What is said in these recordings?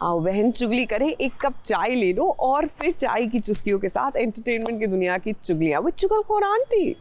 बहन चुगली करे, एक कप चाय ले लो और फिर चाय की चुस्कियों के साथ एंटरटेनमेंट की दुनिया की चुगलियां विद चुगलखोर आंटी।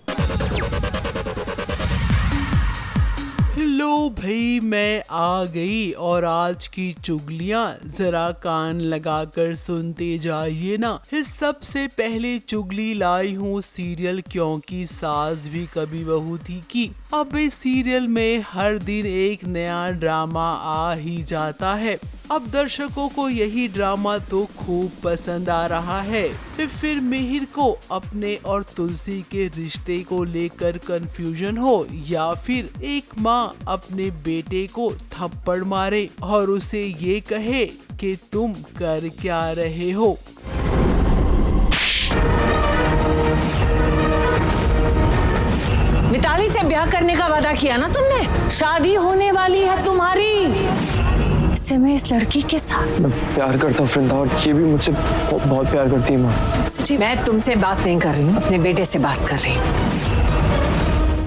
हेलो भाई, मैं आ गई और आज की चुगलियां जरा कान लगाकर सुनते जाइए ना। इस सबसे पहले चुगली लाई हूँ सीरियल क्योंकि सास भी कभी बहू थी की। अब इस सीरियल में हर दिन एक नया ड्रामा आ ही जाता है। अब दर्शकों को यही ड्रामा तो खूब पसंद आ रहा है। फिर मिहिर को अपने और तुलसी के रिश्ते को लेकर कंफ्यूजन हो या फिर एक माँ अपने बेटे को थप्पड़ मारे और उसे ये कहे कि तुम कर क्या रहे हो। मिताली से ब्याह करने का वादा किया ना तुमने, शादी होने वाली है तुम्हारी। इससे मैं इस लड़की के साथ मैं प्यार करता हूँ वृंदा, और ये भी मुझसे बहुत प्यार करती है माँ। मैं तुमसे बात नहीं कर रही हूँ, अपने बेटे से बात कर रही हूँ।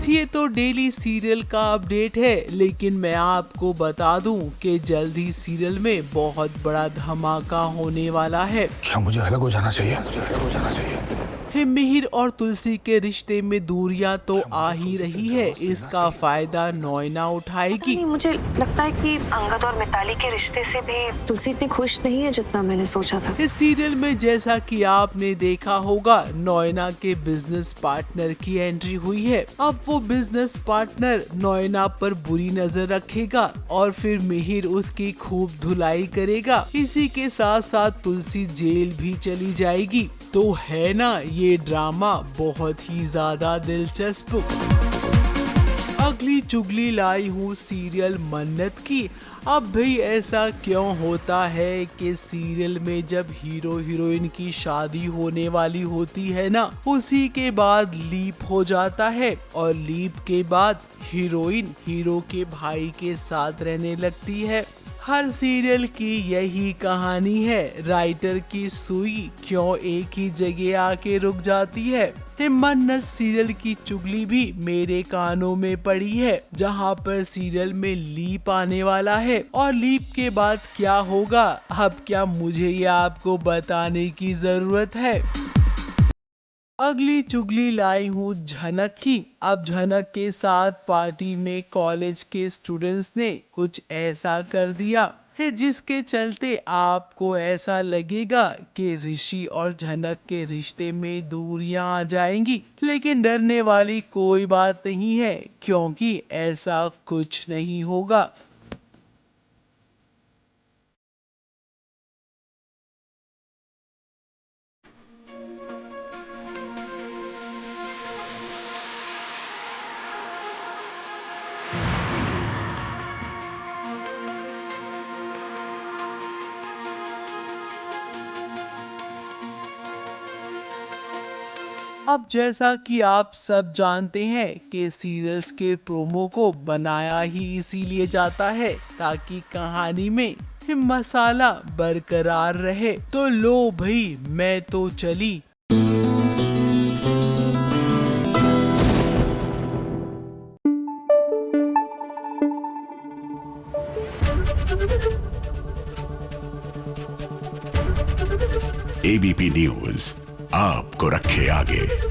ये तो डेली सीरियल का अपडेट है, लेकिन मैं आपको बता दूं कि जल्द ही सीरियल में बहुत बड़ा धमाका होने वाला है। क्या मुझे अलग हो जाना चाहिए? मुझे अलग हो जाना चाहिए। मिहिर और तुलसी के रिश्ते में दूरियां तो आ ही रही है, इसका फायदा नॉयना उठाएगी। मुझे लगता है कि अंगद और मिताली के रिश्ते से भी तुलसी इतनी खुश नहीं है जितना मैंने सोचा था। इस सीरियल में जैसा कि आपने देखा होगा, नॉयना के बिजनेस पार्टनर की एंट्री हुई है। अब वो बिजनेस पार्टनर नॉयना पर बुरी नजर रखेगा और फिर मिहिर उसकी खूब धुलाई करेगा। इसी के साथ साथ तुलसी जेल भी चली जाएगी। तो है ना ये ड्रामा बहुत ही ज्यादा दिलचस्प। अगली चुगली लाई हूँ सीरियल मन्नत की। अब भाई ऐसा क्यों होता है कि सीरियल में जब हीरो हीरोइन की शादी होने वाली होती है ना, उसी के बाद लीप हो जाता है और लीप के बाद हीरोइन हीरो के भाई के साथ रहने लगती है। हर सीरियल की यही कहानी है, राइटर की सुई क्यों एक ही जगह आके रुक जाती है। मन्नत सीरियल की चुगली भी मेरे कानों में पड़ी है, जहां पर सीरियल में लीप आने वाला है और लीप के बाद क्या होगा, अब क्या मुझे ये आपको बताने की जरूरत है। अगली चुगली लाई हूँ झनक की। अब झनक के साथ पार्टी में कॉलेज के स्टूडेंट्स ने कुछ ऐसा कर दिया है जिसके चलते आपको ऐसा लगेगा कि ऋषि और झनक के रिश्ते में दूरियां आ जाएंगी, लेकिन डरने वाली कोई बात नहीं है क्योंकि ऐसा कुछ नहीं होगा। अब जैसा कि आप सब जानते हैं कि सीरियल्स के प्रोमो को बनाया ही इसीलिए जाता है ताकि कहानी में मसाला बरकरार रहे। तो लो भाई, मैं तो चली। एबीपी न्यूज आपको रखे आगे।